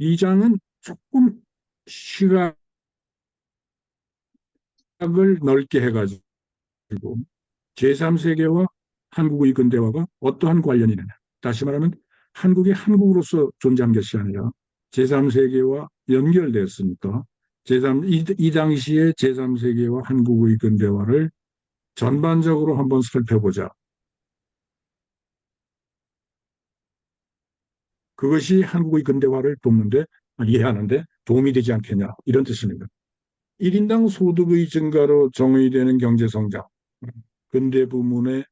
2장은 조금 시각을 넓게 해가지고 제3세계와 한국의 근대화가 어떠한 관련이 있느냐. 다시 말하면 한국이 한국으로서 존재한 것이 아니라 제3세계와 연결됐으니까 이 당시에 제3세계와 한국의 근대화를 전반적으로 한번 살펴보자. 그것이 한국의 근대화를 돕는데, 이해하는데 도움이 되지 않겠냐, 이런 뜻입니다. 1인당 소득의 증가로 정의되는 경제성장, 근대 부문의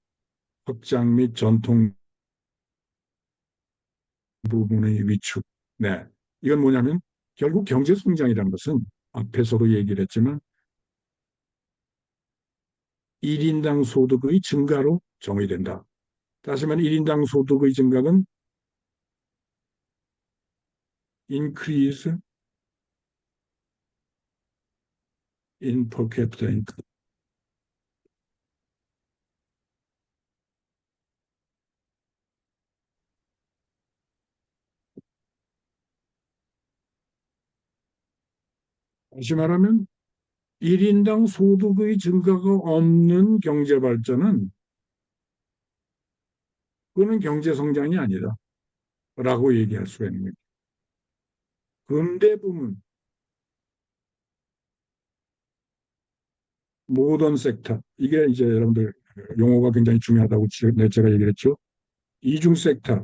확장 및 전통 부분의 위축. 네. 이건 뭐냐면 결국 경제성장이라는 것은 앞에서도 얘기를 했지만 1인당 소득의 증가로 정의된다. 다시 말하면 1인당 소득의 증가는 increase in per capita income. 다시 말하면 1인당 소득의 증가가 없는 경제 발전은 그거는 경제 성장이 아니다. 라고 얘기할 수가 있는 거죠. 근대 부문, 모던 섹터. 이게 이제 여러분들 용어가 굉장히 중요하다고 제가 얘기를 했죠. 이중 섹터,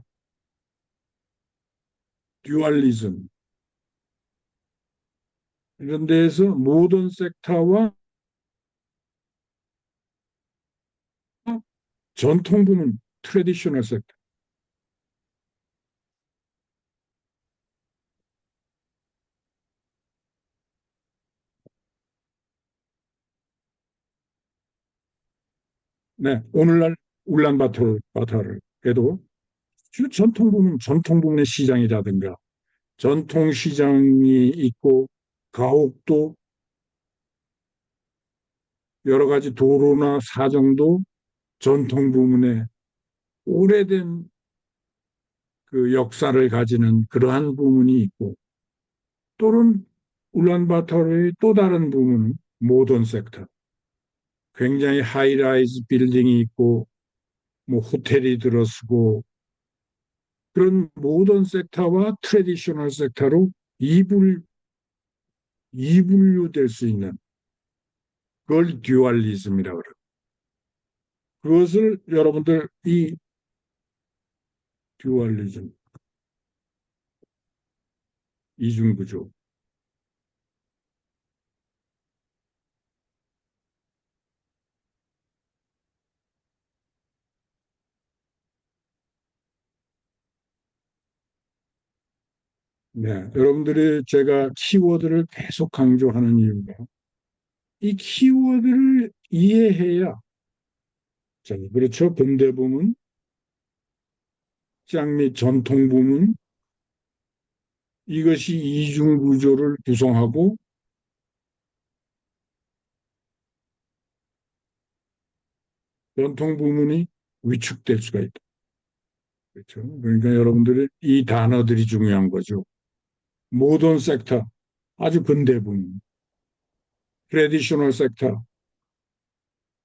듀얼리즘. 이런 데에서 모던 섹터와 전통 부문, 트레디셔널 섹터. 네, 오늘날 울란바토르를 해도 전통 부문의 시장이라든가 전통 시장이 있고 가옥도 여러 가지 도로나 사정도 전통 부문의 오래된 그 역사를 가지는 그러한 부문이 있고 또는 울란바토르의 또 다른 부문은 모던 섹터. 굉장히 하이라이즈 빌딩이 있고 뭐 호텔이 들어서고 그런 모던 섹터와 트레디셔널 섹터로 이분류될 수 있는 그걸 듀얼리즘이라고 그래요. 그것을 여러분들 이 듀얼리즘, 이중구조. 네, 여러분들이 제가 키워드를 계속 강조하는 이유가 이 키워드를 이해해야 자, 그렇죠. 근대 부문, 장 및 전통 부문 이것이 이중 구조를 구성하고 전통 부문이 위축될 수가 있다. 그렇죠. 그러니까 여러분들이 이 단어들이 중요한 거죠. 모던 섹터, 아주 근대 부문, 트레디셔널 섹터,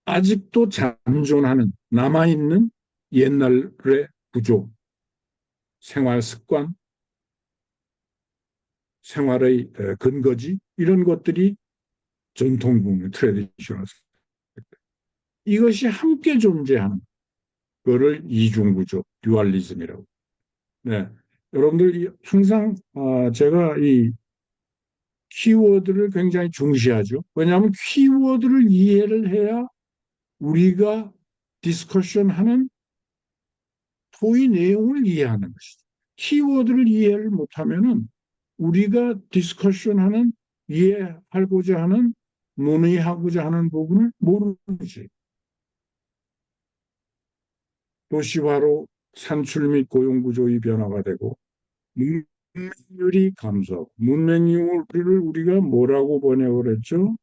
아직도 잠존하는 남아있는 옛날의 구조, 생활 습관, 생활의 근거지 이런 것들이 전통 부문, 트레디셔널 섹터. 이것이 함께 존재하는 그거를 이중구조, 듀얼리즘이라고. 네. 여러분들 항상 제가 이 키워드를 굉장히 중시하죠. 왜냐하면 키워드를 이해를 해야 우리가 디스커션하는 토의 내용을 이해하는 것이죠. 키워드를 이해를 못하면은 우리가 디스커션하는 이해하고자 하는 논의하고자 하는 부분을 모르지. 도시화로 산출 및 고용 구조의 변화가 되고 문맹률이 감소하고 문맹률을 우리가 뭐라고 번역을 했죠?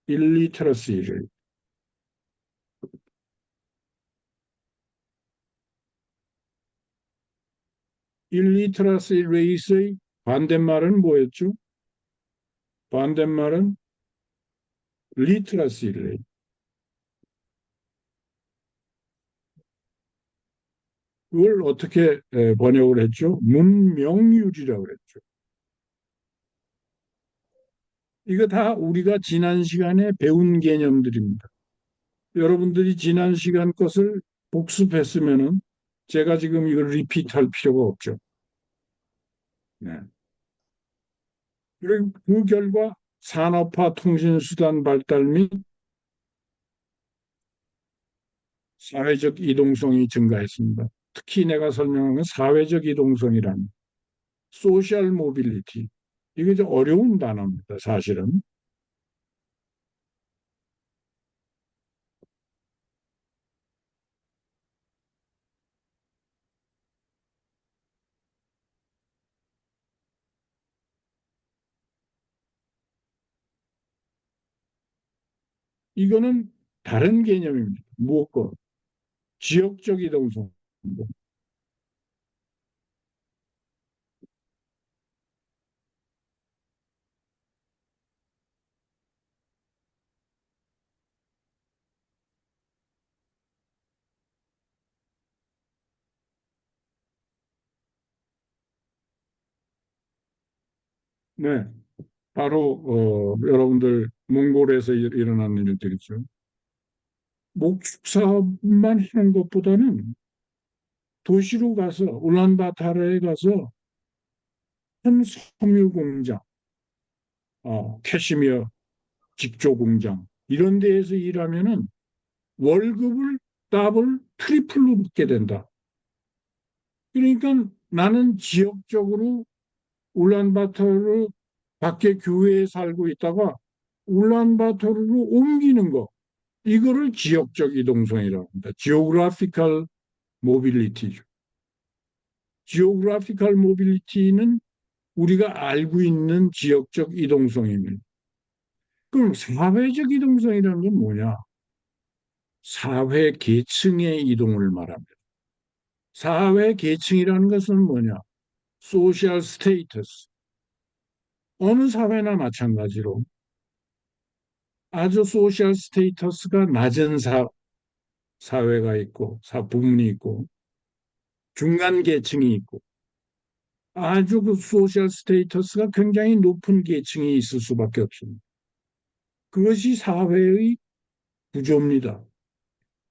일리터러시를 일리터러시 레이스의 반대말은 뭐였죠? 반대말은 리트러시 레이트. 그걸 어떻게 번역을 했죠? 문명률이라고 그랬죠. 이거 다 우리가 지난 시간에 배운 개념들입니다. 여러분들이 지난 시간 것을 복습했으면은 제가 지금 이걸 리피트할 필요가 없죠. 네. 그리고 그 결과 산업화 통신수단 발달 및 사회적 이동성이 증가했습니다. 특히 내가 설명한 건 사회적 이동성이란 소셜 모빌리티. 이게 좀 어려운 단어입니다, 사실은. 이거는 다른 개념입니다. 무엇과 지역적 이동성. 네, 바로 여러분들 몽골에서 일어난 일들이죠. 목축 사업만 하는 것보다는 도시로 가서 울란바타르에 가서 큰 섬유 공장, 캐시미어 직조 공장 이런 데에서 일하면은 월급을 더블, 트리플로 받게 된다. 그러니까 나는 지역적으로 울란바토르 밖에 교회에 살고 있다가 울란바토르로 옮기는 거. 이거를 지역적 이동성이라고 합니다. Geographical mobility죠. Geographical mobility는 우리가 알고 있는 지역적 이동성입니다. 그럼 사회적 이동성이라는 건 뭐냐? 사회 계층의 이동을 말합니다. 사회 계층이라는 것은 뭐냐? 소셜 스테이터스. 어느 사회나 마찬가지로 아주 소셜 스테이터스가 낮은 사회가 있고, 부문이 있고, 중간 계층이 있고, 아주 그 소셜 스테이터스가 굉장히 높은 계층이 있을 수밖에 없습니다. 그것이 사회의 구조입니다.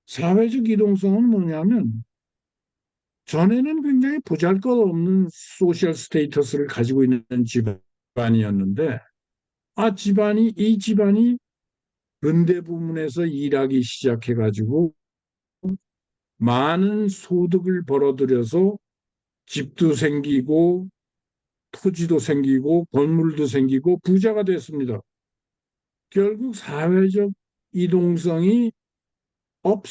사회적 이동성은 뭐냐면, 전에는 굉장히 보잘것없는 소셜 스테이터스를 가지고 있는 집안이었는데, 이 집안이 근대 부문에서 일하기 시작해가지고 많은 소득을 벌어들여서 집도 생기고 토지도 생기고 건물도 생기고 부자가 됐습니다. 결국 사회적 이동성이 업,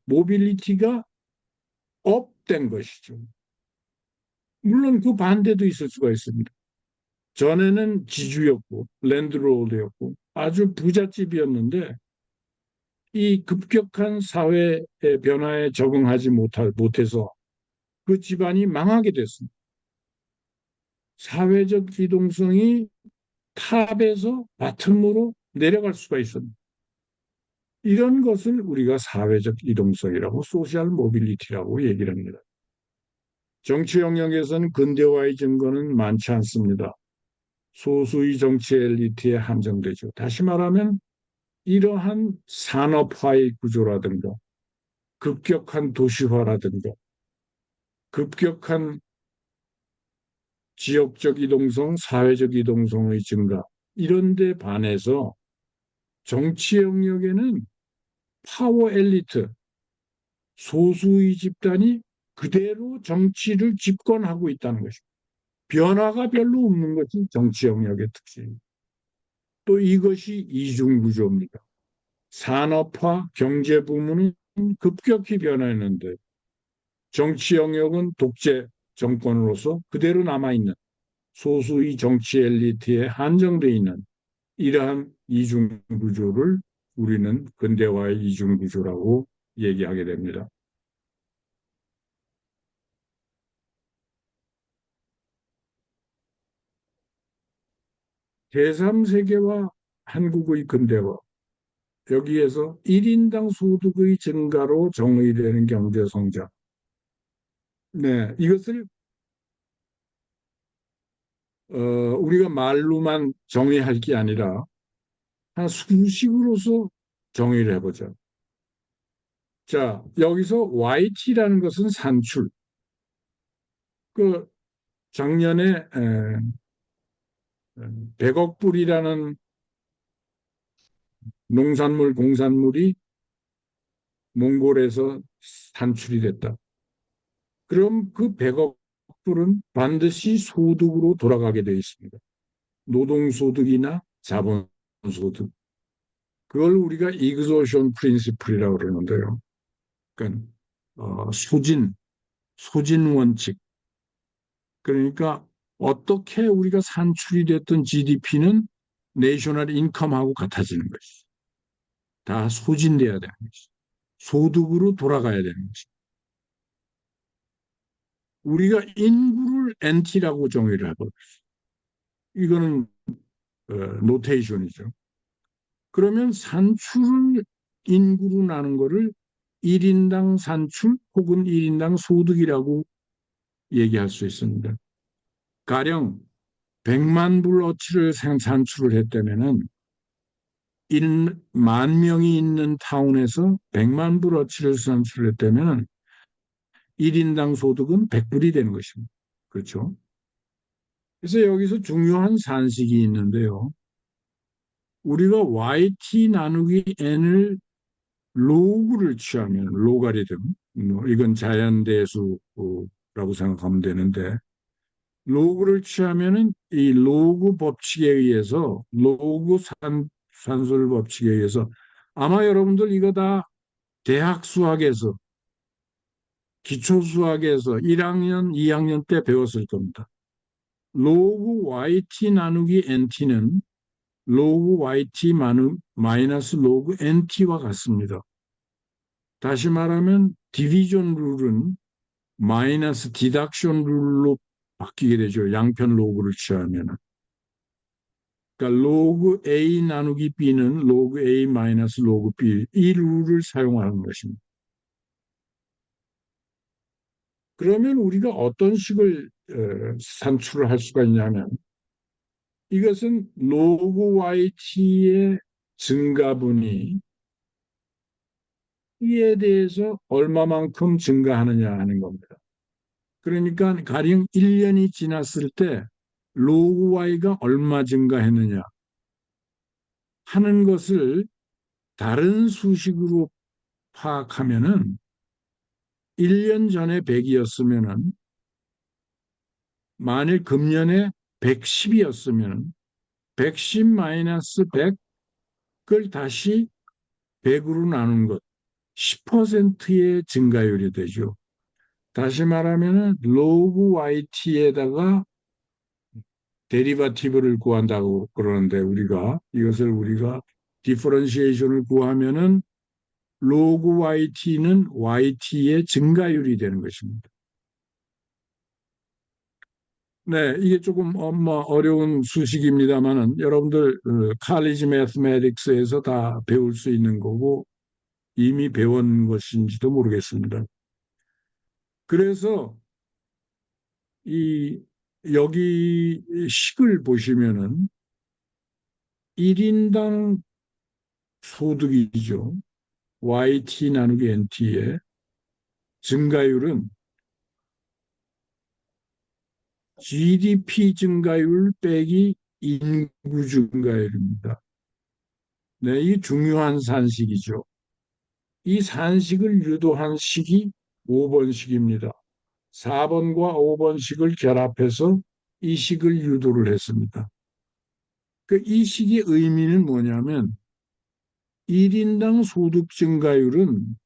모빌리티가 업된 것이죠. 물론 그 반대도 있을 수가 있습니다. 전에는 지주였고 랜드로드였고 아주 부잣집이었는데 이 급격한 사회의 변화에 적응하지 못해서 그 집안이 망하게 됐습니다. 사회적 이동성이 탑에서 바텀으로 내려갈 수가 있습니다. 이런 것을 우리가 사회적 이동성이라고 소셜 모빌리티라고 얘기를 합니다. 정치 영역에서는 근대화의 증거는 많지 않습니다. 소수의 정치 엘리트에 한정되죠. 다시 말하면 이러한 산업화의 구조라든가 급격한 도시화라든가 급격한 지역적 이동성, 사회적 이동성의 증가 이런 데 반해서 정치 영역에는 파워 엘리트, 소수의 집단이 그대로 정치를 집권하고 있다는 것입니다. 변화가 별로 없는 것이 정치 영역의 특징입니다. 또 이것이 이중구조입니다. 산업화, 경제 부문은 급격히 변했는데 정치 영역은 독재 정권으로서 그대로 남아있는 소수의 정치 엘리트에 한정되어 있는 이러한 이중구조를 우리는 근대화의 이중구조라고 얘기하게 됩니다. 제3세계와 한국의 근대화, 여기에서 1인당 소득의 증가로 정의되는 경제 성장. 네, 이것을 우리가 말로만 정의할 게 아니라 한 수식으로서 정의를 해보자. 자, 여기서 YT라는 것은 산출. 그 작년에 100억 불이라는 농산물, 공산물이 몽골에서 산출이 됐다. 그럼 그 100억 불은 반드시 소득으로 돌아가게 되어 있습니다. 노동소득이나 자본소득. 그걸 우리가 익소션 프린시플이라고 그러는데요. 그러니까 소진 원칙. 그러니까 어떻게 우리가 산출이 됐던 GDP는 내셔널 인컴하고 같아지는 것이. 다 소진돼야 되는 것이. 소득으로 돌아가야 되는 것이. 우리가 인구를 NT라고 정의를 하고 이거는 노테이션이죠. 그러면 산출을 인구로 나눈 거를 1인당 산출 혹은 1인당 소득이라고 얘기할 수 있습니다. 가령 100만 불어치를 산출을 했다면은 1만 명이 있는 타운에서 100만 불어치를 산출했다면 1인당 소득은 100불이 되는 것입니다. 그렇죠? 그래서 여기서 중요한 산식이 있는데요. 우리가 YT 나누기 N을 로그를 취하면 로가리즘, 이건 자연대수라고 생각하면 되는데 로그를 취하면은 이 로그 법칙에 의해서 로그 산술 법칙에 의해서 아마 여러분들 이거 다 대학 수학에서 기초 수학에서 1학년, 2학년 때 배웠을 겁니다. 로그 YT 나누기 NT는 로그 YT 마이너스 로그 NT와 같습니다. 다시 말하면 디비전 룰은 마이너스 디덕션 룰로 바뀌게 되죠. 양편 로그를 취하면. 그러니까 로그 A 나누기 B는 로그 A 마이너스 로그 B 이 룰을 사용하는 것입니다. 그러면 우리가 어떤 식을 산출을 할 수가 있냐면 이것은 로그 YT의 증가분이 이에 대해서 얼마만큼 증가하느냐 하는 겁니다. 그러니까 가령 1년이 지났을 때 로그 Y가 얼마 증가했느냐 하는 것을 다른 수식으로 파악하면은 1년 전에 100이었으면은 만일 금년에 110이었으면 110 마이너스 100을 다시 100으로 나눈 것 10%의 증가율이 되죠. 다시 말하면 로그 YT에다가 데리바티브를 구한다고 그러는데 우리가 디퍼런시에이션을 구하면은 로그 YT는 YT의 증가율이 되는 것입니다. 네, 이게 조금 어려운 수식입니다만은 여러분들 칼리지 매스매틱스에서 다 배울 수 있는 거고 이미 배운 것인지도 모르겠습니다. 그래서 이 여기 식을 보시면은 1인당 소득이죠. YT 나누기 NT의 증가율은 GDP 증가율 빼기 인구 증가율입니다. 네, 이 중요한 산식이죠. 이 산식을 유도한 식이 5번식입니다. 4번과 5번식을 결합해서 이 식을 유도를 했습니다. 이 식의 의미는 뭐냐면 1인당 소득 증가율은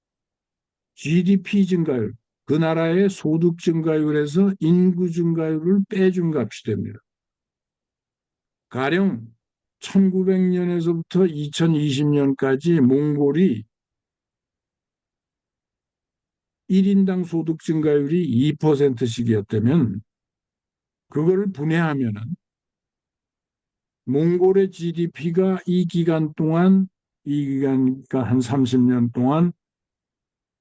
GDP 증가율, 그 나라의 소득 증가율에서 인구 증가율을 빼준 값이 됩니다. 가령 1900년에서부터 2020년까지 몽골이 1인당 소득 증가율이 2%씩이었다면 그거를 분해하면은 몽골의 GDP가 이 기간, 그러니까 한 30년 동안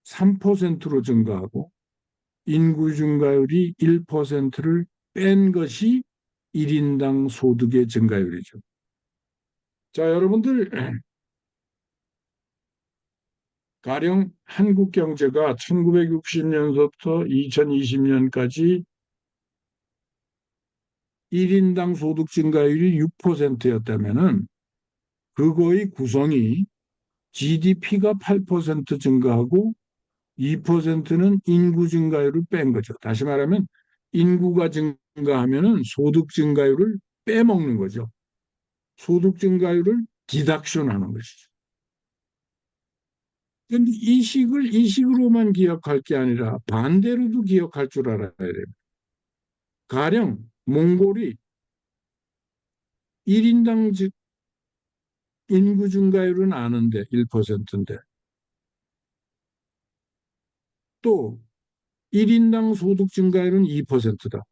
3%로 증가하고 인구 증가율이 1%를 뺀 것이 1인당 소득의 증가율이죠. 자, 여러분들, 가령 한국 경제가 1960년부터 2020년까지 1인당 소득 증가율이 6%였다면은 그거의 구성이 GDP가 8% 증가하고 2%는 인구 증가율을 뺀 거죠. 다시 말하면 인구가 증가하면은 소득 증가율을 빼먹는 거죠. 소득 증가율을 디덕션 하는 것이죠. 그런데 이 식으로만 기억할 게 아니라 반대로도 기억할 줄 알아야 돼요. 가령 몽골이 1인당 인구 증가율은 아는데 1%인데 또 1인당 소득 증가율은 2%다.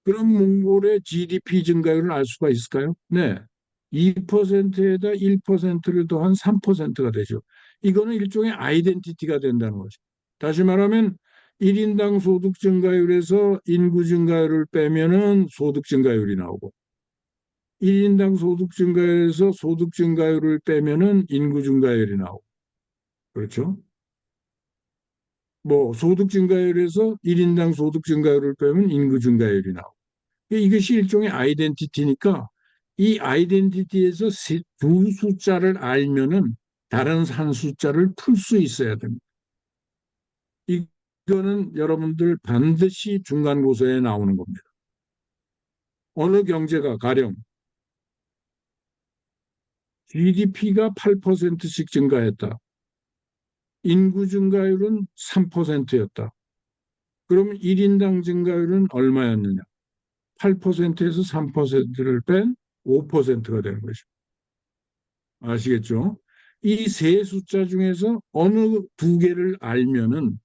그럼 몽골의 GDP 증가율을 알 수가 있을까요? 네. 2%에다 1%를 더한 3%가 되죠. 이거는 일종의 아이덴티티가 된다는 거죠. 다시 말하면 1인당 소득 증가율에서 인구 증가율을 빼면은 소득 증가율이 나오고 1인당 소득 증가율에서 소득 증가율을 빼면은 인구 증가율이 나오고 그렇죠? 뭐 소득 증가율에서 1인당 소득 증가율을 빼면 인구 증가율이 나오고 이것이 일종의 아이덴티티니까 이 아이덴티티에서 두 숫자를 알면은 다른 한 숫자를 풀 수 있어야 됩니다. 이거는 여러분들 반드시 중간고사에 나오는 겁니다. 어느 경제가 가령 GDP가 8%씩 증가했다. 인구 증가율은 3%였다. 그러면 1인당 증가율은 얼마였느냐? 8%에서 3%를 뺀 5%가 되는 것입니다. 아시겠죠? 이 세 숫자 중에서 어느 두 개를 알면은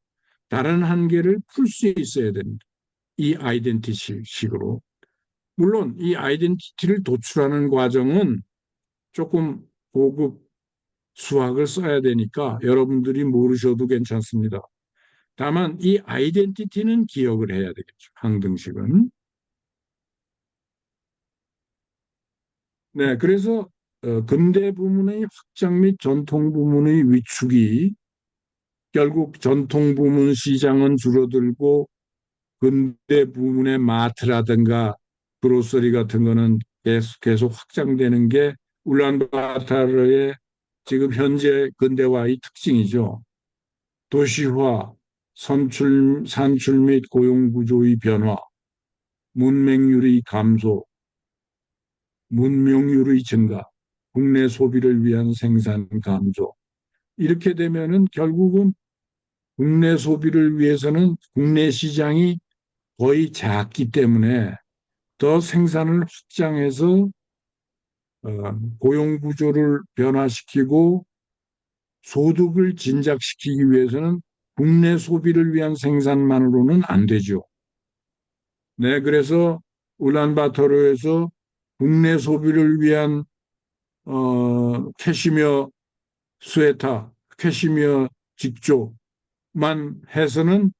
다른 한 개를 풀 수 있어야 됩니다. 이 아이덴티식으로. 물론 이 아이덴티티를 도출하는 과정은 조금 고급 수학을 써야 되니까 여러분들이 모르셔도 괜찮습니다. 다만 이 아이덴티티는 기억을 해야 되겠죠. 항등식은. 네, 그래서 근대 부문의 확장 및 전통 부문의 위축이 결국 전통 부문 시장은 줄어들고 근대 부문의 마트라든가 그로서리 같은 거는 계속 확장되는 게 울란바타르의 지금 현재 근대화의 특징이죠. 도시화, 산출 및 고용 구조의 변화, 문맹률의 감소, 문명률의 증가, 국내 소비를 위한 생산 감소. 이렇게 되면은 결국은 국내 소비를 위해서는 국내 시장이 거의 작기 때문에 더 생산을 확장해서 고용 구조를 변화시키고 소득을 진작시키기 위해서는 국내 소비를 위한 생산만으로는 안 되죠. 네, 그래서 울란바토르에서 국내 소비를 위한 캐시미어 스웨터, 캐시미어 직조만 해서는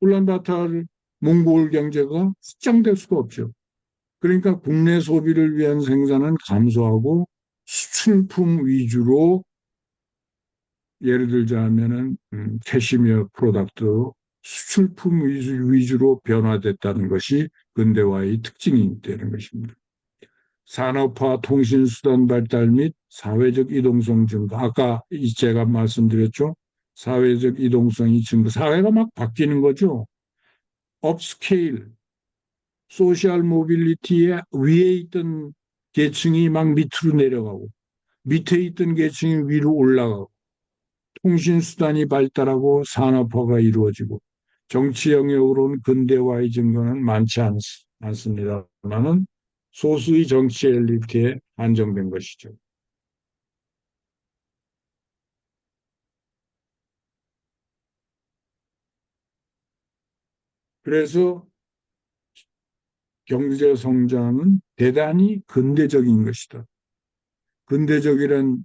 울란바토르 몽골 경제가 확장될 수가 없죠. 그러니까 국내 소비를 위한 생산은 감소하고 수출품 위주로 예를 들자면은 캐시미어 프로덕트 수출품 위주로 변화됐다는 것이 근대화의 특징이 되는 것입니다. 산업화, 통신수단 발달 및 사회적 이동성 증가. 아까 제가 말씀드렸죠. 사회적 이동성이 증가. 사회가 막 바뀌는 거죠. 업스케일, 소셜 모빌리티에 위에 있던 계층이 막 밑으로 내려가고 밑에 있던 계층이 위로 올라가고 통신수단이 발달하고 산업화가 이루어지고 정치 영역으로는 근대화의 증거는 많지 않습니다만은 소수의 정치 엘리트에 한정된 것이죠. 그래서 경제 성장은 대단히 근대적인 것이다. 근대적이란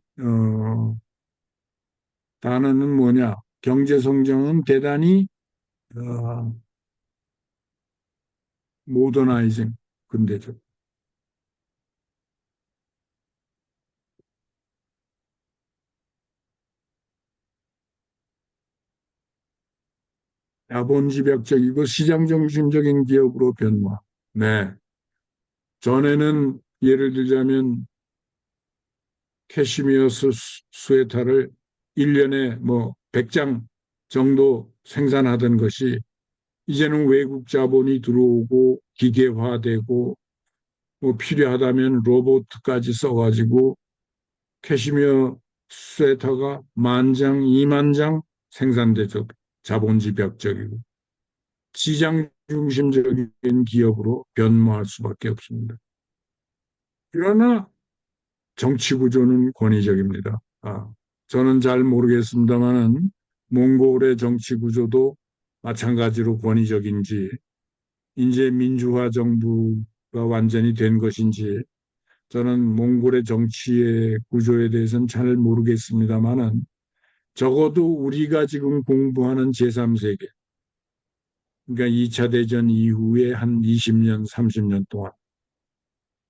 단어는 뭐냐? 경제 성장은 대단히 어, 모더나이징, 근대적. 자본지배적이고 시장 중심적인 기업으로 변화. 네. 전에는 예를 들자면 캐시미어 스웨터를 1년에 뭐 100장 정도 생산하던 것이 이제는 외국 자본이 들어오고 기계화되고 뭐 필요하다면 로봇까지 써가지고 캐시미어 스웨터가 10,000장, 20,000장 생산되죠. 자본지배적이고 시장 중심적인 기업으로 변모할 수밖에 없습니다. 그러나 정치 구조는 권위적입니다. 저는 잘 모르겠습니다만은 몽골의 정치 구조도 마찬가지로 권위적인지 이제 민주화 정부가 완전히 된 것인지 저는 몽골의 정치의 구조에 대해서는 잘 모르겠습니다만은 적어도 우리가 지금 공부하는 제3세계, 그러니까 2차 대전 이후에 한 20년, 30년 동안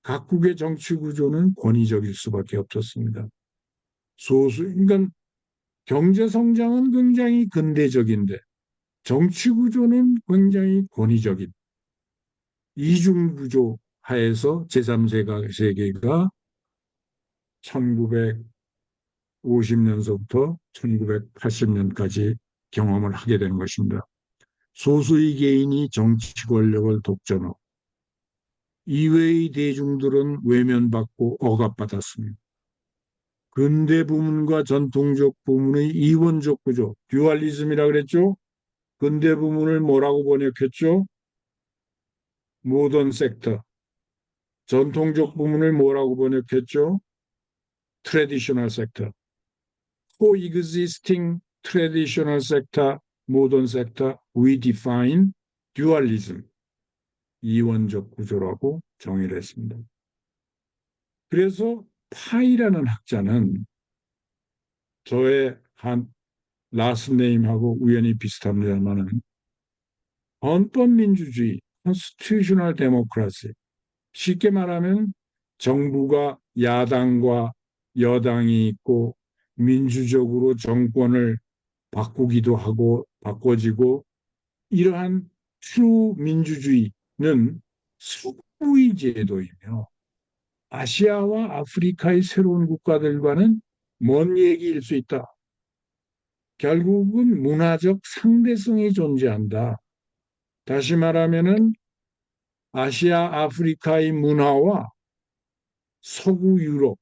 각국의 정치 구조는 권위적일 수밖에 없었습니다. 그러니까 경제 성장은 굉장히 근대적인데 정치 구조는 굉장히 권위적인 이중 구조 하에서 제3세계가 1950년서부터 1980년까지 경험을 하게 되는 것입니다. 소수의 개인이 정치 권력을 독점하고 이외의 대중들은 외면받고 억압받았습니다. 근대 부문과 전통적 부문의 이원적 구조, 듀얼리즘이라 그랬죠? 근대 부문을 뭐라고 번역했죠? 모던 섹터. 전통적 부문을 뭐라고 번역했죠? 트레디셔널 섹터. coexisting traditional sector, modern sector, we define dualism. 이원적 구조라고 정의를 했습니다. 그래서 파이라는 학자는 저의 한 라스트 네임하고 우연히 비슷합니다만은 헌법민주주의, constitutional democracy, 쉽게 말하면 정부가 야당과 여당이 있고 민주적으로 정권을 바꾸기도 하고 바꿔지고 이러한 트루 민주주의는 수구의 제도이며 아시아와 아프리카의 새로운 국가들과는 먼 얘기일 수 있다. 결국은 문화적 상대성이 존재한다. 다시 말하면은 아시아, 아프리카의 문화와 서구 유럽,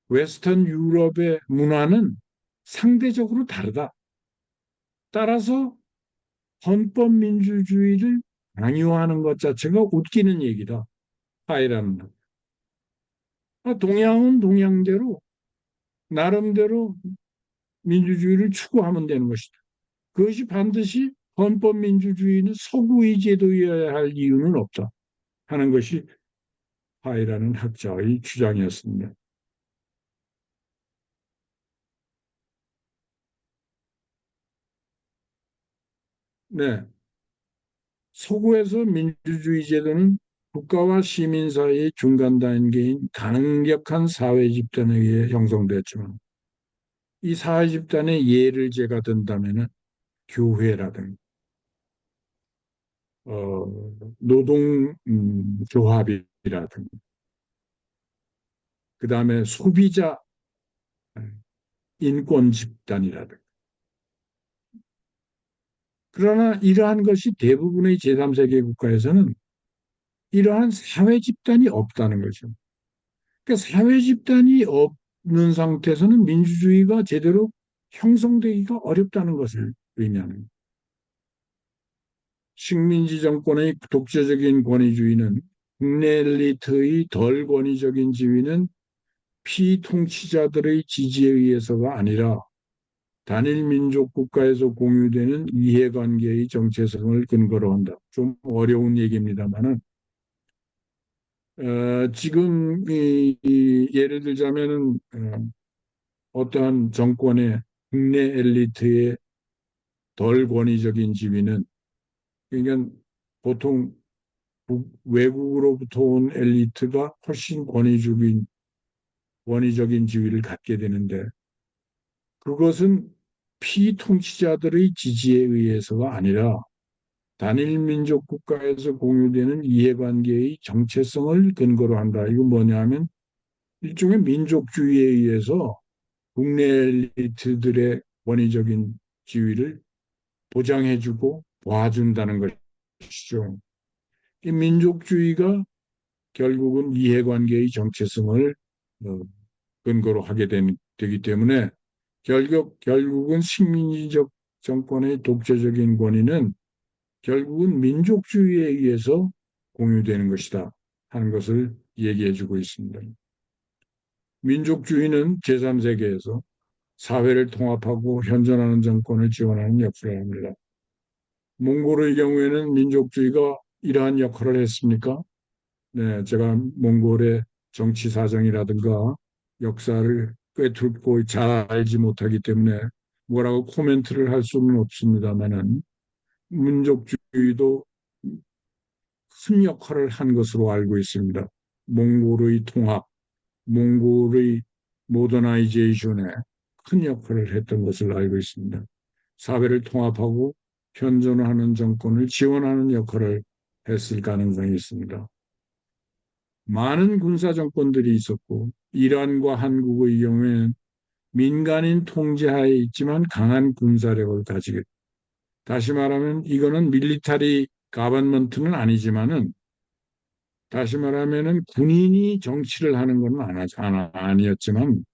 웨스턴 유럽의 문화는 상대적으로 다르다. 따라서 헌법민주주의를 강요하는 것 자체가 웃기는 얘기다. 파이라는. 동양은 동양대로 나름대로 민주주의를 추구하면 되는 것이다. 그것이 반드시 헌법민주주의는 서구의 제도여야 할 이유는 없다 하는 것이 파이라는 학자의 주장이었습니다. 네, 서구에서 민주주의 제도는 국가와 시민 사이의 중간 단계인 강력한 사회 집단에 의해 형성됐지만 이 사회 집단의 예를 제가 든다면 교회라든가 노동 조합이라든가 그다음에 소비자 인권 집단이라든가 그러나 이러한 것이 대부분의 제3세계 국가에서는 이러한 사회 집단이 없다는 거죠. 그러니까 사회 집단이 없는 상태에서는 민주주의가 제대로 형성되기가 어렵다는 것을 의미하는 식민지 정권의 독재적인 권위주의는 국내 엘리트의 덜 권위적인 지위는 피통치자들의 지지에 의해서가 아니라 단일 민족 국가에서 공유되는 이해관계의 정체성을 근거로 한다. 좀 어려운 얘기입니다만은 지금 예를 들자면은 어떠한 정권의 국내 엘리트의 덜 권위적인 지위는 그러니까 보통 외국으로부터 온 엘리트가 훨씬 권위적인 지위를 갖게 되는데 그것은 피통치자들의 지지에 의해서가 아니라 단일 민족 국가에서 공유되는 이해관계의 정체성을 근거로 한다. 이건 뭐냐면 일종의 민족주의에 의해서 국내 엘리트들의 권위적인 지위를 보장해주고 도와준다는 것이죠. 이 민족주의가 결국은 이해관계의 정체성을 어, 근거로 되기 때문에 결국은 식민지적 정권의 독재적인 권위는 결국은 민족주의에 의해서 공유되는 것이다 하는 것을 얘기해주고 있습니다. 민족주의는 제3세계에서 사회를 통합하고 현존하는 정권을 지원하는 역할을 합니다. 몽골의 경우에는 민족주의가 이러한 역할을 했습니까? 네, 제가 몽골의 정치 사정이라든가 역사를 꿰뚫고 잘 알지 못하기 때문에 뭐라고 코멘트를 할 수는 없습니다만은 민족주의도 큰 역할을 한 것으로 알고 있습니다. 몽골의 통합, 몽골의 모더나이제이션에 큰 역할을 했던 것을 알고 있습니다. 사회를 통합하고 현존하는 정권을 지원하는 역할을 했을 가능성이 있습니다. 많은 군사 정권들이 있었고 이란과 한국의 경우에는 민간인 통제하에 있지만 강한 군사력을 가지게. 다시 말하면 이거는 밀리터리 가버먼트는 아니지만은 다시 말하면은 군인이 정치를 하는 건 아니었지만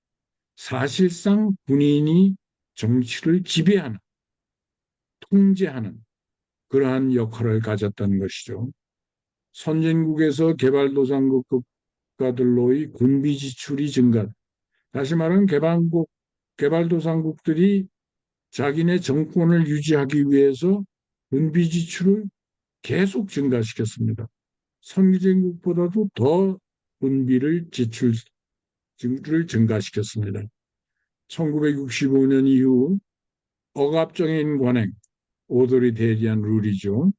사실상 군인이 정치를 지배하는, 통제하는 그러한 역할을 가졌다는 것이죠. 선진국에서 개발도상국 국가들로의 군비 지출이 증가. 다시 말하면 개발도상국들이 자기네 정권을 유지하기 위해서 군비 지출을 계속 증가시켰습니다. 선진국보다도 더 군비를 지출을 증가시켰습니다. 1965년 이후 억압적인 관행, 오더리 대리한 룰이죠.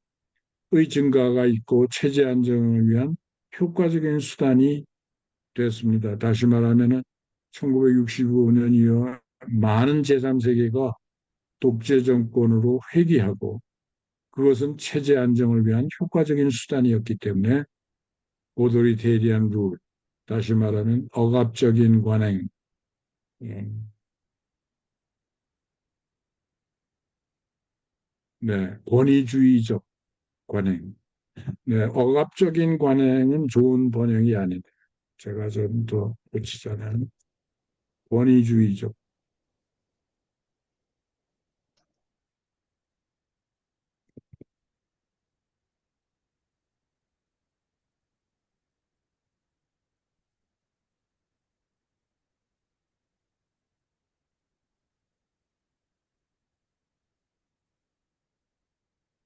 의 증가가 있고 체제 안정을 위한 효과적인 수단이 됐습니다. 다시 말하면 1965년 이후 많은 제3세계가 독재 정권으로 회귀하고 그것은 체제 안정을 위한 효과적인 수단이었기 때문에 오도리테리안 룰, 다시 말하면 억압적인 관행, 예, 네, 권위주의적 관행, 네, 억압적인 관행은 좋은 번역이 아닌데 제가 좀 더 고치자면 권위주의적.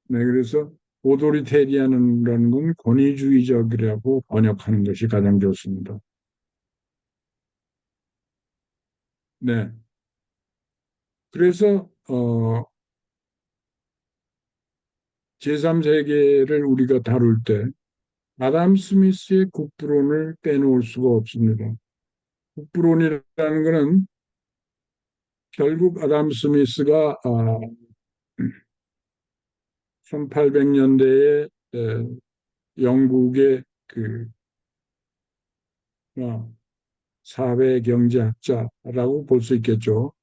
네, 그래서 오도리테리안이라는 건 권위주의적이라고 번역하는 것이 가장 좋습니다. 네, 그래서 제3세계를 우리가 다룰 때 아담 스미스의 국부론을 빼놓을 수가 없습니다. 국부론이라는 것은 결국 아담 스미스가 1800년대에 영국의 그 어, 사회 경제학자라고 볼 수 있겠죠.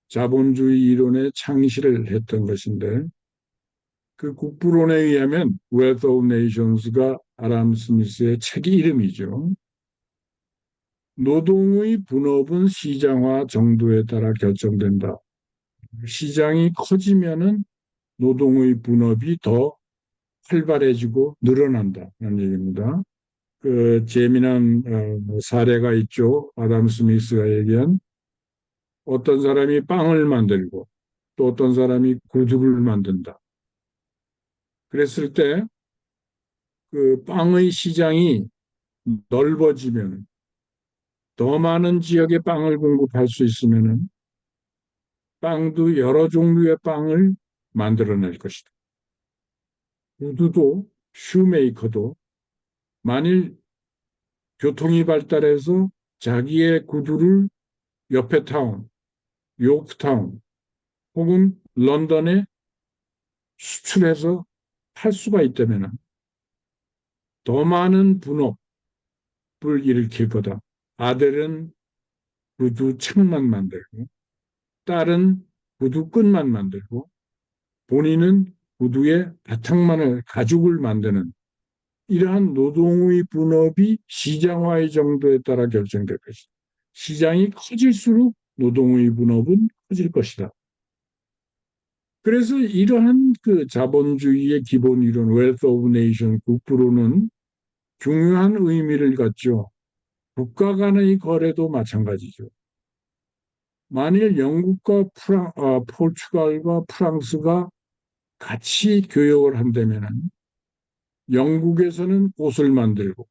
자본주의 이론의 창시를 했던 것인데 그 국부론에 의하면 Wealth of Nations가 아담 스미스의 책 이름이죠. 노동의 분업은 시장화 정도에 따라 결정된다. 시장이 커지면은 노동의 분업이 더 활발해지고 늘어난다는 얘기입니다. 그 재미난 사례가 있죠. 아담 스미스가 얘기한 어떤 사람이 빵을 만들고 또 어떤 사람이 구두를 만든다. 그랬을 때 그 빵의 시장이 넓어지면 더 많은 지역에 빵을 공급할 수 있으면은 빵도 여러 종류의 빵을 만들어낼 것이다. 구두도 슈메이커도 만일 교통이 발달해서 자기의 구두를 옆에 타운, 요크타운 혹은 런던에 수출해서 팔 수가 있다면 더 많은 분업을 일으킬 거다. 아들은 구두 창만 만들고 딸은 구두 끈만 만들고 본인은 구두의 바탕만을 가죽을 만드는 이러한 노동의 분업이 시장화의 정도에 따라 결정될 것이다. 시장이 커질수록 노동의 분업은 커질 것이다. 그래서 이러한 그 자본주의의 기본 이론, Wealth of Nation 9%는 중요한 의미를 갖죠. 국가 간의 거래도 마찬가지죠. 만일 영국과 포르투갈과 프랑스가 같이 교역을 한다면 영국에서는 옷을 만들고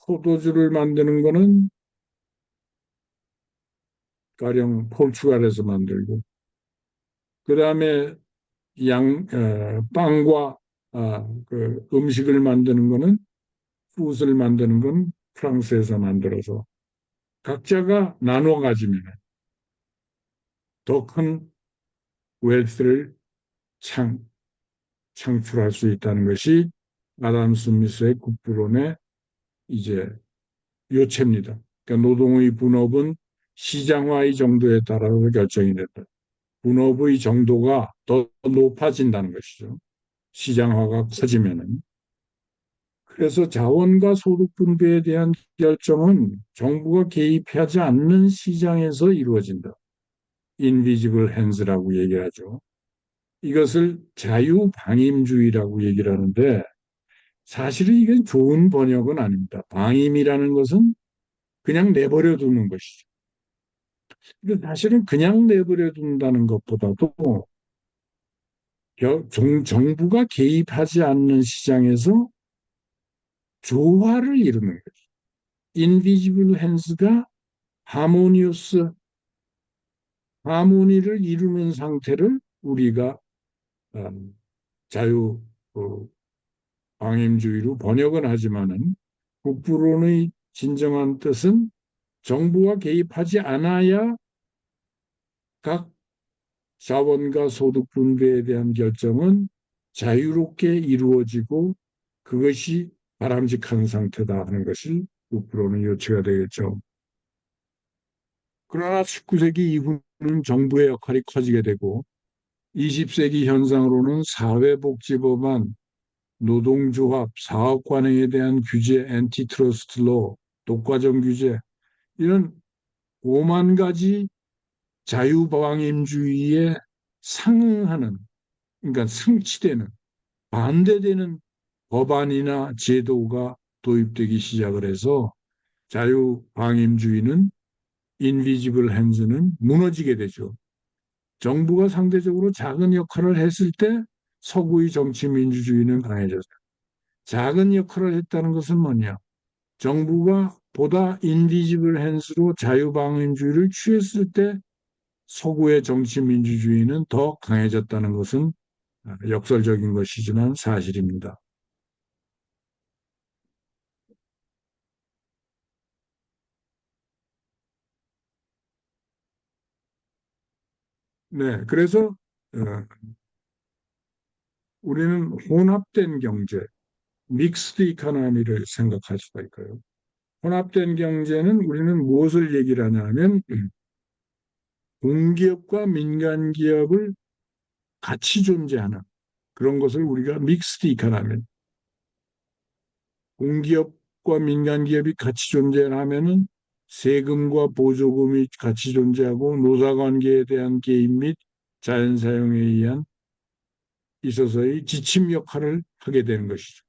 포도주를 만드는 거는 가령 포르투갈에서 만들고 그다음에 빵과 그 음식을 만드는 거는 푸드를 만드는 건 프랑스에서 만들어서 각자가 나눠 가지면 더 큰 웰스를 창, 창출할 수 있다는 것이 아담 스미스의 국부론의 이제 요체입니다. 그러니까 노동의 분업은 시장화의 정도에 따라서 결정이 된다. 분업의 정도가 더 높아진다는 것이죠. 시장화가 커지면은. 그래서 자원과 소득 분배에 대한 결정은 정부가 개입하지 않는 시장에서 이루어진다. 인비지블 핸즈라고 얘기하죠. 이것을 자유방임주의라고 얘기를 하는데 사실은 이건 좋은 번역은 아닙니다. 방임이라는 것은 그냥 내버려 두는 것이죠. 근데 사실은 그냥 내버려 둔다는 것보다도 정부가 개입하지 않는 시장에서 조화를 이루는 거죠. 인비지블 핸즈가 하모니우스, 하모니를 이루는 상태를 우리가 자유 방임주의로 번역은 하지만은 국부론의 진정한 뜻은 정부가 개입하지 않아야 각 자원과 소득 분배에 대한 결정은 자유롭게 이루어지고 그것이 바람직한 상태다 하는 것이 국부론의 요체가 되겠죠. 그러나 19세기 이후는 정부의 역할이 커지게 되고 20세기 현상으로는 사회복지법안, 노동조합, 사업관행에 대한 규제, 엔티트러스트 로, 독과점 규제 이런 5만 가지 자유방임주의에 상응하는 그러니까 승치되는 반대되는 법안이나 제도가 도입되기 시작을 해서 자유방임주의는 인비지블 핸즈는 무너지게 되죠. 정부가 상대적으로 작은 역할을 했을 때 서구의 정치민주주의는 강해졌어요. 작은 역할을 했다는 것은 뭐냐? 정부가 보다 인비지블 핸즈로 자유방임주의를 취했을 때 서구의 정치민주주의는 더 강해졌다는 것은 역설적인 것이지만 사실입니다. 네, 그래서 어, 우리는 혼합된 경제, 믹스드 이코노미를 생각할 수가 있고요. 혼합된 경제는 우리는 무엇을 얘기를 하냐면 공기업과 민간 기업을 같이 존재하는 그런 것을 우리가 믹스드 이코노미, 공기업과 민간 기업이 같이 존재하면은 세금과 보조금이 같이 존재하고 노사관계에 대한 개입 및 자연사용에 의한 있어서의 지침 역할을 하게 되는 것이죠.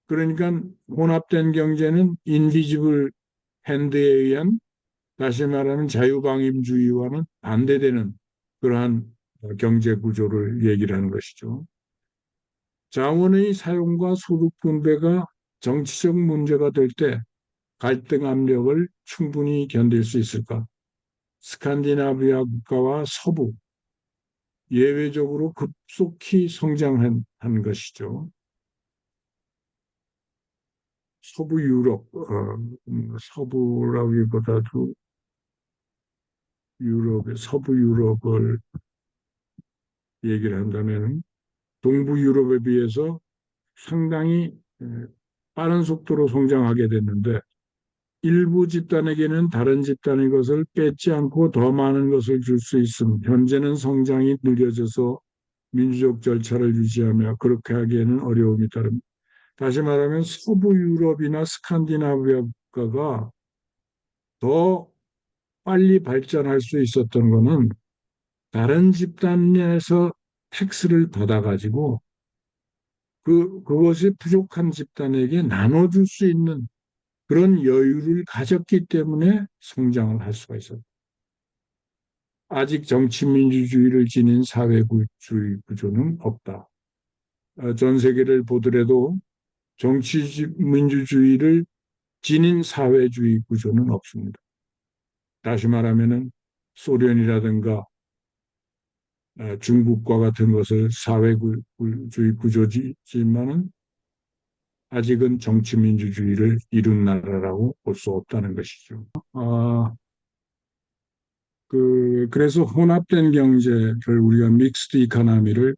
그러니까 혼합된 경제는 인비지블 핸드에 의한 다시 말하면 자유방임주의와는 반대되는 그러한 경제 구조를 얘기를 하는 것이죠. 자원의 사용과 소득 분배가 정치적 문제가 될 때 갈등 압력을 충분히 견딜 수 있을까? 스칸디나비아 국가와 서부, 예외적으로 급속히 성장한 것이죠. 서부 유럽, 서부라기보다도 서부 유럽을 얘기를 한다면 동부 유럽에 비해서 상당히 빠른 속도로 성장하게 됐는데 일부 집단에게는 다른 집단의 것을 뺏지 않고 더 많은 것을 줄 수 있음. 현재는 성장이 느려져서 민주적 절차를 유지하며 그렇게 하기에는 어려움이 따릅니다. 다시 말하면 서부 유럽이나 스칸디나비아 국가가 더 빨리 발전할 수 있었던 것은 다른 집단에서 텍스를 받아가지고 그것이 부족한 집단에게 나눠줄 수 있는 그런 여유를 가졌기 때문에 성장을 할 수가 있었다. 아직 정치민주주의를 지닌 사회주의 구조는 없다. 전 세계를 보더라도 정치민주주의를 지닌 사회주의 구조는 없습니다. 다시 말하면 소련이라든가 중국과 같은 것을 사회주의 구조지만은 아직은 정치민주주의를 이룬 나라라고 볼 수 없다는 것이죠. 그래서 혼합된 경제를 우리가 믹스드 이코노미를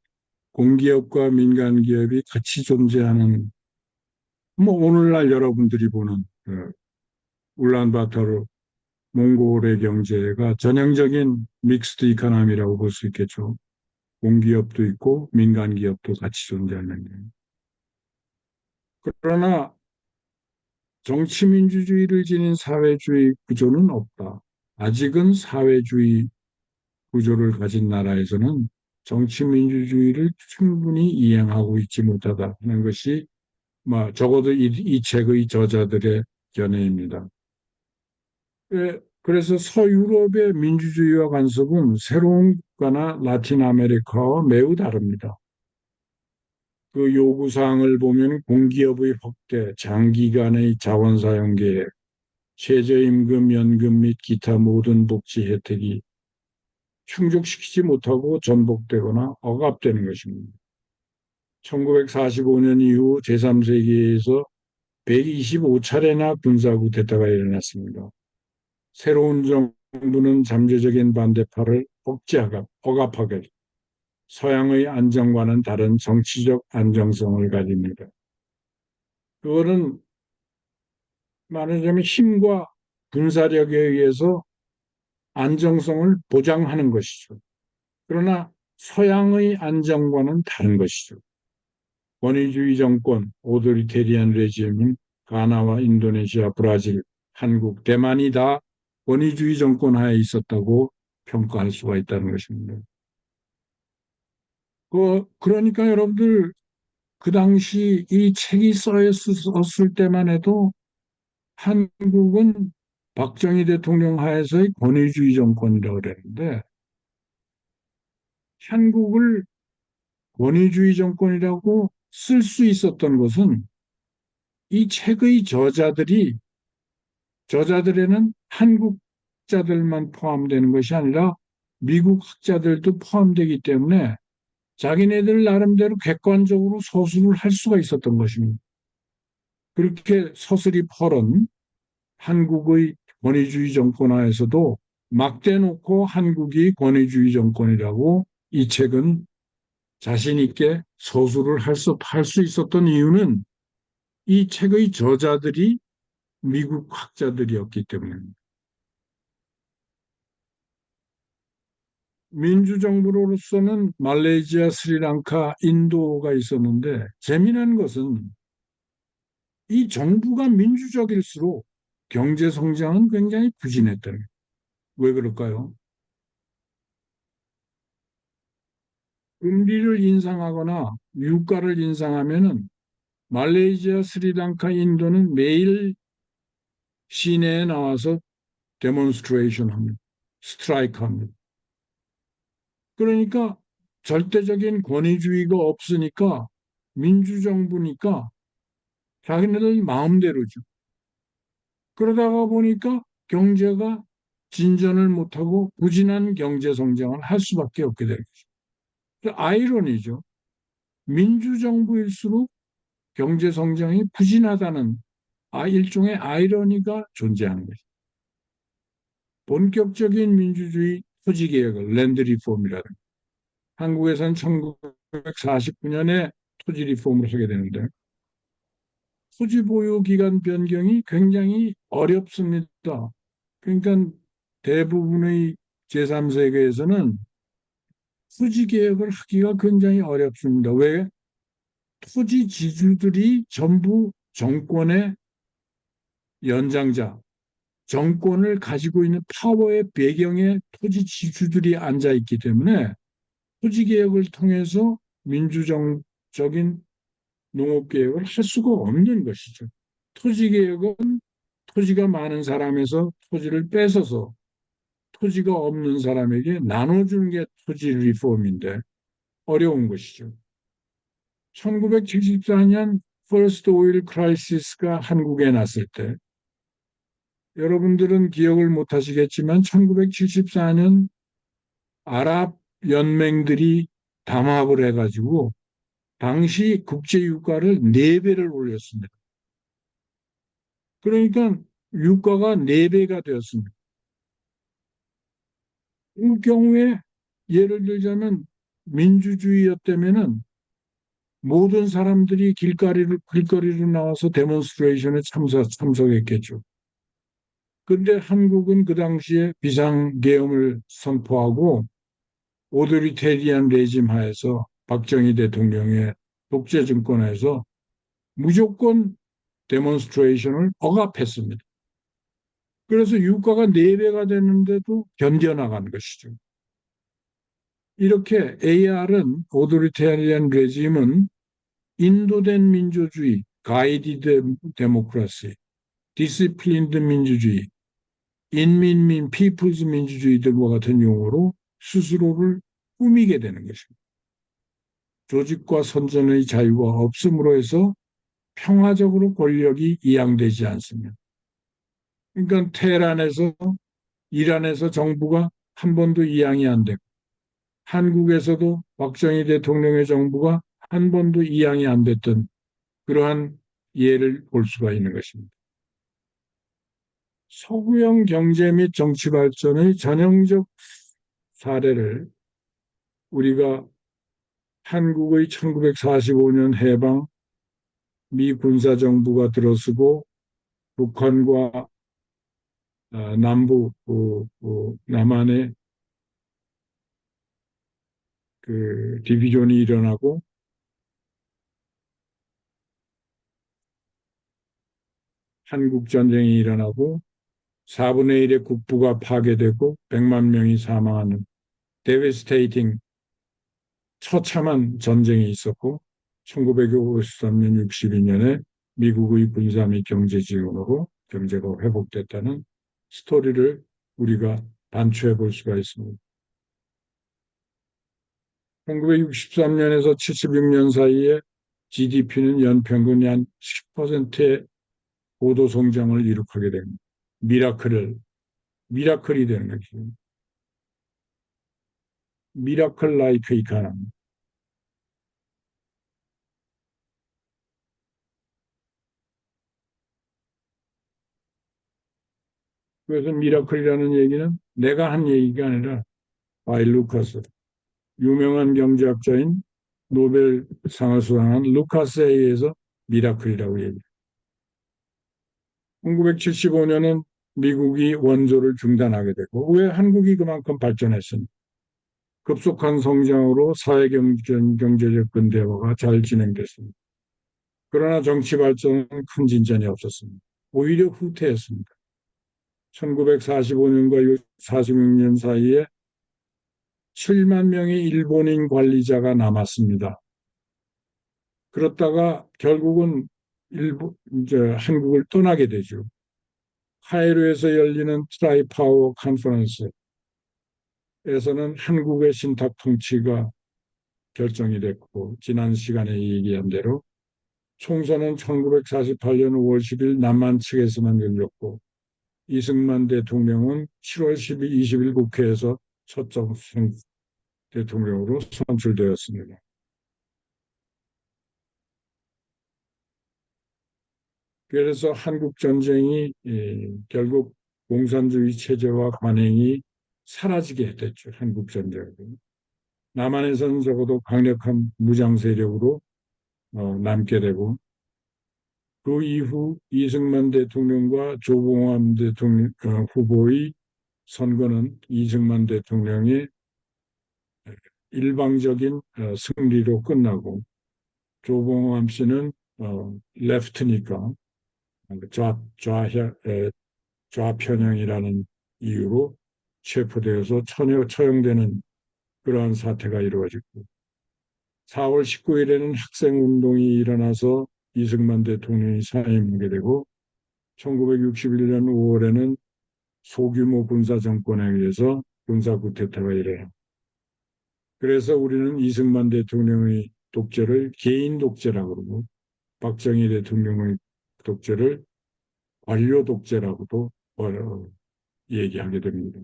공기업과 민간 기업이 같이 존재하는 뭐 오늘날 여러분들이 보는 울란바토르 몽골의 경제가 전형적인 믹스드 이코노미라고 볼 수 있겠죠. 공기업도 있고 민간 기업도 같이 존재하는 게. 그러나 정치민주주의를 지닌 사회주의 구조는 없다. 아직은 사회주의 구조를 가진 나라에서는 정치민주주의를 충분히 이행하고 있지 못하다는 것이 적어도 이 책의 저자들의 견해입니다. 그래서 서유럽의 민주주의와 간섭은 새로운 국가나 라틴 아메리카와 매우 다릅니다. 그 요구사항을 보면 공기업의 확대, 장기간의 자원 사용 계획, 최저임금, 연금 및 기타 모든 복지 혜택이 충족시키지 못하고 전복되거나 억압되는 것입니다. 1945년 이후 제3세계에서 125차례나 군사 쿠데타가 일어났습니다. 새로운 정부는 잠재적인 반대파를 억압하게 서양의 안정과는 다른 정치적 안정성을 가집니다. 그거는 말하자면 힘과 군사력에 의해서 안정성을 보장하는 것이죠. 그러나 서양의 안정과는 다른 것이죠. 권위주의 정권, 오토리테리안 레지임인 가나와 인도네시아, 브라질, 한국, 대만이 다 권위주의 정권 하에 있었다고 평가할 수가 있다는 것입니다. 그러니까 여러분들 그 당시 이 책이 써있을 때만 해도 한국은 박정희 대통령 하에서의 권위주의 정권이라고 그랬는데 한국을 권위주의 정권이라고 쓸 수 있었던 것은 이 책의 저자들에는 한국자들만 포함되는 것이 아니라 미국 학자들도 포함되기 때문에 자기네들 나름대로 객관적으로 서술을 할 수가 있었던 것입니다. 그렇게 서슬이 펄은 한국의 권위주의 정권 하에서도 막대 놓고 한국이 권위주의 정권이라고 이 책은 자신 있게 서술을 할 수 있었던 이유는 이 책의 저자들이 미국 학자들이었기 때문입니다. 민주정부로서는 말레이시아, 스리랑카, 인도가 있었는데 재미난 것은 이 정부가 민주적일수록 경제 성장은 굉장히 부진했다는 거예요. 왜 그럴까요? 금리를 인상하거나 유가를 인상하면은 말레이시아, 스리랑카, 인도는 매일 시내에 나와서 데몬스트레이션 합니다. 스트라이크 합니다. 그러니까 절대적인 권위주의가 없으니까 민주정부니까 자기네들 마음대로죠. 그러다가 보니까 경제가 진전을 못하고 부진한 경제 성장을 할 수밖에 없게 되는 거죠. 아이러니죠. 민주정부일수록 경제 성장이 부진하다는 일종의 아이러니가 존재하는 거죠. 본격적인 민주주의 토지개혁을 랜드 리폼이라는 한국에서는 1949년에 토지 리폼을 하게 되는데 토지 보유 기간 변경이 굉장히 어렵습니다. 그러니까 대부분의 제3세계에서는 토지 개혁을 하기가 굉장히 어렵습니다. 왜? 토지 지주들이 전부 정권의 연장자, 정권을 가지고 있는 파워의 배경에 토지 지주들이 앉아 있기 때문에 토지 개혁을 통해서 민주적인 농업 개혁을 할 수가 없는 것이죠. 토지 개혁은 토지가 많은 사람에서 토지를 뺏어서 토지가 없는 사람에게 나눠주는 게 토지 리폼인데 어려운 것이죠. 1974년 퍼스트 오일 크라이시스가 한국에 났을 때 여러분들은 기억을 못 하시겠지만 1974년 아랍 연맹들이 담합을 해가지고 당시 국제 유가를 4배를 올렸습니다. 그러니까 유가가 4배가 되었습니다. 이 경우에 예를 들자면 민주주의였다면은 모든 사람들이 길거리로 나와서 데몬스트레이션에 참석했겠죠. 근데 한국은 그 당시에 비상계엄을 선포하고 오토리테리안 레짐 하에서 박정희 대통령의 독재 정권에서 무조건 데몬스트레이션을 억압했습니다. 그래서 유가가 4배가 됐는데도 견뎌나간 것이죠. 이렇게 AR은 오토리테리안 레짐은 인도된 민주주의, 가이디드 데모크라시, 디시플린드 민주주의, 인민민, 피플즈 민주주의 등과 같은 용어로 스스로를 꾸미게 되는 것입니다. 조직과 선전의 자유가 없음으로 해서 평화적으로 권력이 이양되지 않습니다. 그러니까 테헤란에서 이란에서 정부가 한 번도 이양이 안 되고 한국에서도 박정희 대통령의 정부가 한 번도 이양이 안 됐던 그러한 예를 볼 수가 있는 것입니다. 서구형 경제 및 정치 발전의 전형적 사례를 우리가 한국의 1945년 해방, 미 군사정부가 들어서고 북한과 남부, 남한의 그 디비전이 일어나고 한국전쟁이 일어나고 4분의 1의 국부가 파괴되고 100만 명이 사망하는 데비스테이팅 처참한 전쟁이 있었고 1953년, 62년에 미국의 군사 및 경제 지원으로 경제가 회복됐다는 스토리를 우리가 반추해 볼 수가 있습니다. 1963년에서 76년 사이에 GDP는 연평균 한 10%의 고도 성장을 이룩하게 됩니다. 미라클이 되는 거죠. 미라클 라이크 이카노미. 그래서 미라클이라는 얘기는 내가 한 얘기가 아니라 바이 루카스, 유명한 경제학자인 노벨상을 수상한 루카스에 의해서 미라클이라고 얘기해요. 1975년은 미국이 원조를 중단하게 되고 왜 한국이 그만큼 발전했습니까? 급속한 성장으로 사회경제적 근대화가 잘 진행됐습니다. 그러나 정치 발전은 큰 진전이 없었습니다. 오히려 후퇴했습니다. 1945년과 46년 사이에 7만 명의 일본인 관리자가 남았습니다. 그렇다가 결국은 이제 한국을 떠나게 되죠. 카이로에서 열리는 트라이파워 컨퍼런스에서는 한국의 신탁 통치가 결정이 됐고 지난 시간에 얘기한 대로 총선은 1948년 5월 10일 남한 측에서만 열렸고 이승만 대통령은 7월 12, 20일 국회에서 첫 정식 대통령으로 선출되었습니다. 그래서 한국 전쟁이 결국 공산주의 체제와 관행이 사라지게 됐죠. 한국 전쟁은. 남한에서는 적어도 강력한 무장 세력으로 남게 되고 그 이후 이승만 대통령과 조봉암 대통령 후보의 선거는 이승만 대통령의 일방적인 승리로 끝나고 조봉암 씨는 레프트니까 좌편향이라는 이유로 체포되어서 처형되는 그러한 사태가 이루어졌고 4월 19일에는 학생운동이 일어나서 이승만 대통령이 사임하게 되고 1961년 5월에는 소규모 군사정권에 의해서 군사쿠데타가 일어나. 그래서 우리는 이승만 대통령의 독재를 개인 독재라고 그러고 박정희 대통령의 독재를 관료 독재라고도 얘기하게 됩니다.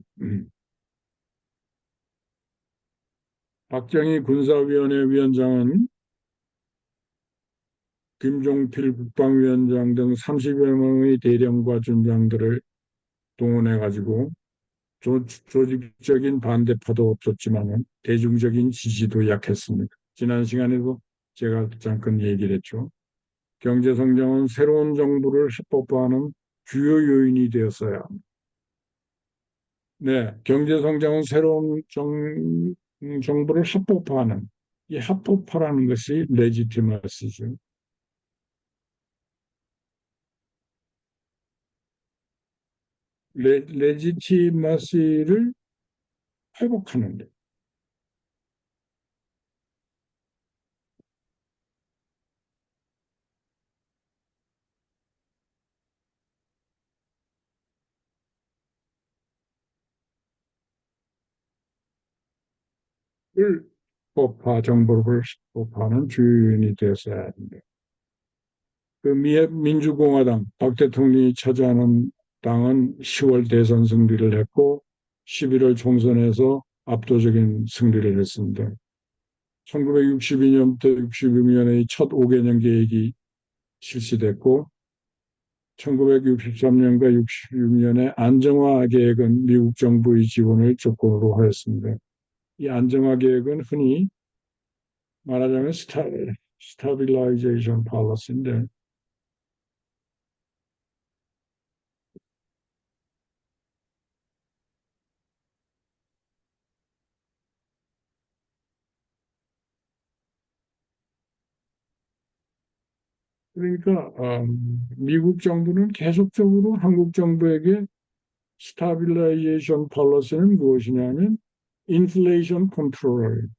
박정희 군사위원회 위원장은 김종필 국방위원장 등 30여 명의 대령과 준장들을 동원해가지고 조직적인 반대파도 없었지만 대중적인 지지도 약했습니다. 지난 시간에도 제가 잠깐 얘기를 했죠. 경제성장은 새로운 정부를 합법화하는 주요 요인이 되었어야 합니다. 네, 경제성장은 새로운 정부를 합법화하는 이 합법화라는 것이 레지티머시죠. 레지티머시를 회복하는 데 을 법화 정부를 법화하는 주요인이 되었어야 합니다. 그 민주공화당 박 대통령이 차지하는 당은 10월 대선 승리를 했고 11월 총선에서 압도적인 승리를 했습니다. 1962년부터 62년의 첫 5개년 계획이 실시됐고 1963년과 66년의 안정화 계획은 미국 정부의 지원을 조건으로 하였습니다. 이 안정화 계획은 흔히 말하자면 스타빌라이제이션 팔러시인데 그러니까 미국 정부는 계속적으로 한국 정부에게 스타빌라이제이션 팔러시는 무엇이냐면 인플레이션 컨트롤,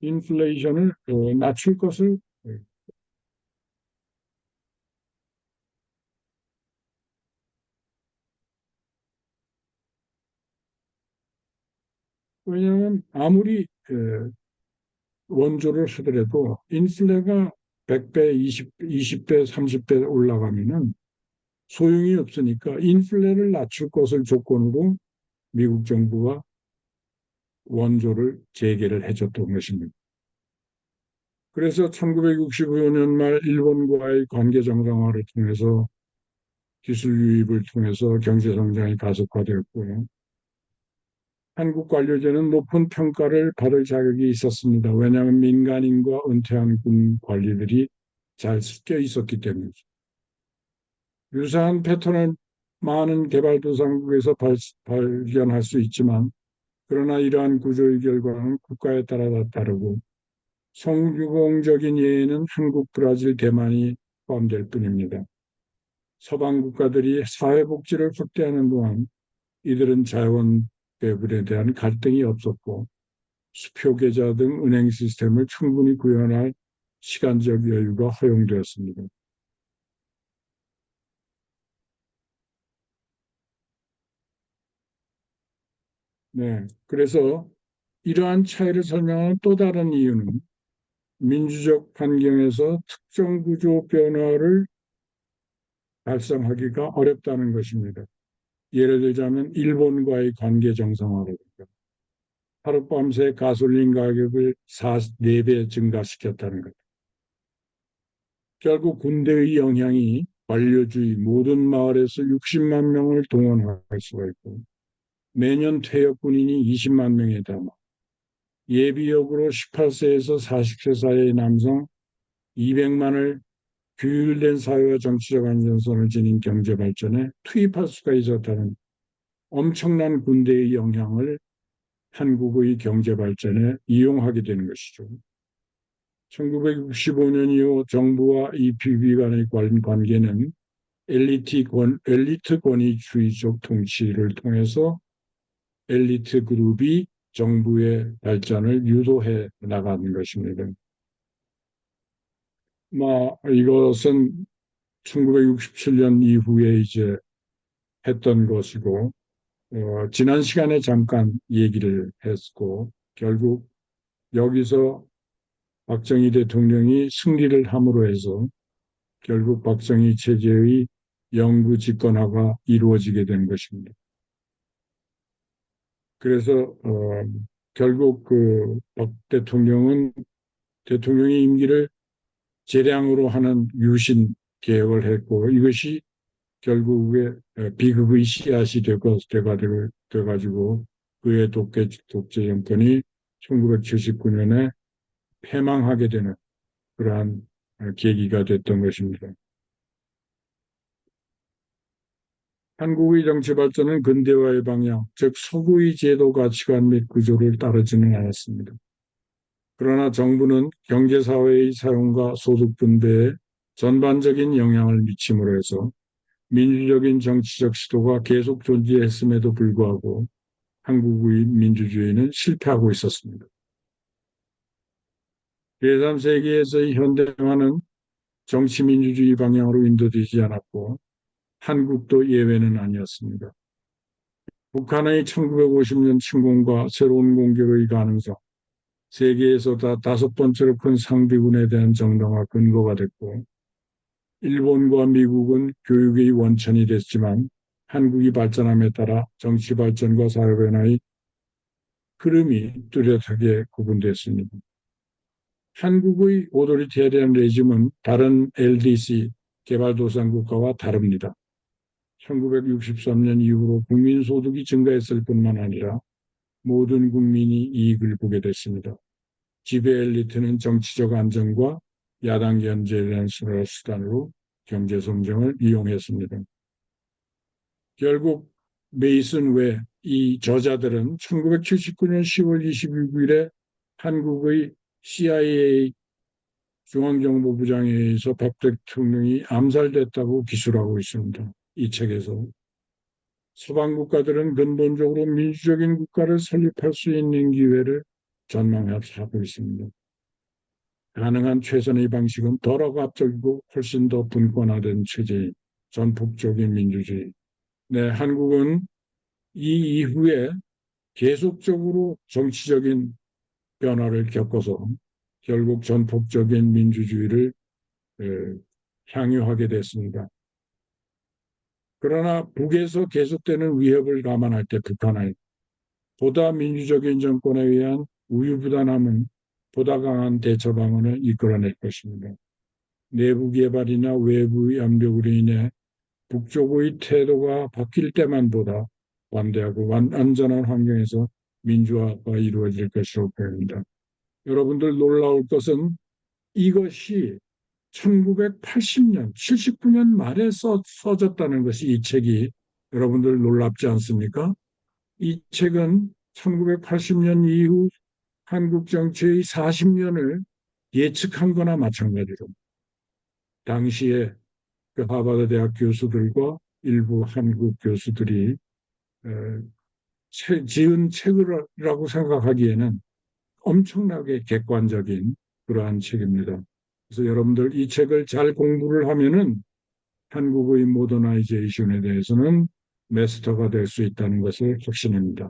인플레이션을 낮출 것을 왜냐하면 아무리 원조를 하더라도 인플레가 100배, 20배, 30배 올라가면은 소용이 없으니까 인플레를 낮출 것을 조건으로 미국 정부가 원조를 재개를 해줬던 것입니다. 그래서 1965년 말 일본과의 관계 정상화를 통해서 기술 유입을 통해서 경제 성장이 가속화되었고요. 한국 관료제는 높은 평가를 받을 자격이 있었습니다. 왜냐하면 민간인과 은퇴한 군 관리들이 잘 섞여 있었기 때문이죠. 유사한 패턴을 많은 개발도상국에서 발견할 수 있지만 그러나 이러한 구조의 결과는 국가에 따라 다르고 성유공적인 예에는 한국, 브라질, 대만이 포함될 뿐입니다. 서방 국가들이 사회복지를 확대하는 동안 이들은 자원 배분에 대한 갈등이 없었고 수표 계좌 등 은행 시스템을 충분히 구현할 시간적 여유가 허용되었습니다. 네. 그래서 이러한 차이를 설명하는 또 다른 이유는 민주적 환경에서 특정 구조 변화를 발생하기가 어렵다는 것입니다. 예를 들자면 일본과의 관계 정상화라든가 하룻밤새 가솔린 가격을 4배 증가시켰다는 것. 결국 군대의 영향이 관료주의 모든 마을에서 60만 명을 동원할 수가 있고 매년 퇴역 군인이 20만 명에 달하 예비역으로 18세에서 40세 사이의 남성 200만을 규율된 사회와 정치적 안전선을 지닌 경제 발전에 투입할 수가 있었다는 엄청난 군대의 영향을 한국의 경제 발전에 이용하게 되는 것이죠. 1965년 이후 정부와 EPB 간의 관계는 엘리트 권위주의적 통치를 통해서 엘리트 그룹이 정부의 발전을 유도해 나가는 것입니다. 이것은 1967년 이후에 이제 했던 것이고, 지난 시간에 잠깐 얘기를 했고, 결국 여기서 박정희 대통령이 승리를 함으로 해서 결국 박정희 체제의 영구 집권화가 이루어지게 된 것입니다. 그래서 결국 그 박 대통령은 대통령의 임기를 재량으로 하는 유신 개혁을 했고 이것이 결국에 비극의 씨앗이 돼가지고 그의 독재 정권이 1979년에 패망하게 되는 그러한 계기가 됐던 것입니다. 한국의 정치 발전은 근대화의 방향, 즉 서구의 제도 가치관 및 구조를 따르지는 않았습니다. 그러나 정부는 경제사회의 사용과 소득 분배에 전반적인 영향을 미침으로 해서 민주적인 정치적 시도가 계속 존재했음에도 불구하고 한국의 민주주의는 실패하고 있었습니다. 제3세기에서의 현대화는 정치민주주의 방향으로 인도되지 않았고 한국도 예외는 아니었습니다. 북한의 1950년 침공과 새로운 공격의 가능성, 세계에서 다섯 번째로 큰 상비군에 대한 정당화 근거가 됐고 일본과 미국은 교육의 원천이 됐지만 한국이 발전함에 따라 정치 발전과 사회 변화의 흐름이 뚜렷하게 구분됐습니다. 한국의 오토리테리안 레짐은 다른 LDC 개발도상국가와 다릅니다. 1963년 이후로 국민소득이 증가했을 뿐만 아니라 모든 국민이 이익을 보게 됐습니다. 지배 엘리트는 정치적 안정과 야당 견제라는 수단으로 경제 성장을 이용했습니다. 결국 메이슨 외 이 저자들은 1979년 10월 26일에 한국의 CIA 중앙정보부장에 의해서 박 대통령이 암살됐다고 기술하고 있습니다. 이 책에서. 서방 국가들은 근본적으로 민주적인 국가를 설립할 수 있는 기회를 전망하고 있습니다. 가능한 최선의 방식은 덜 억압적이고 훨씬 더 분권화된 체제인 전폭적인 민주주의. 네, 한국은 이 이후에 계속적으로 정치적인 변화를 겪어서 결국 전폭적인 민주주의를 향유하게 됐습니다. 그러나 북에서 계속되는 위협을 감안할 때 북한은 보다 민주적인 정권에 의한 우유부단함은 보다 강한 대처 방안을 이끌어낼 것입니다. 내부 개발이나 외부의 압력으로 인해 북쪽의 태도가 바뀔 때만 보다 관대하고 안전한 환경에서 민주화가 이루어질 것이라고 보입니다. 여러분들 놀라울 것은 이것이 1980년, 79년 말에 써졌다는 것이 이 책이 여러분들 놀랍지 않습니까? 이 책은 1980년 이후 한국 정치의 40년을 예측한 거나 마찬가지로 당시에 그 하버드 대학 교수들과 일부 한국 교수들이 지은 책이라고 생각하기에는 엄청나게 객관적인 그러한 책입니다. 그래서 여러분들 이 책을 잘 공부를 하면은 한국의 모더나이제이션에 대해서는 마스터가 될 수 있다는 것을 확신합니다.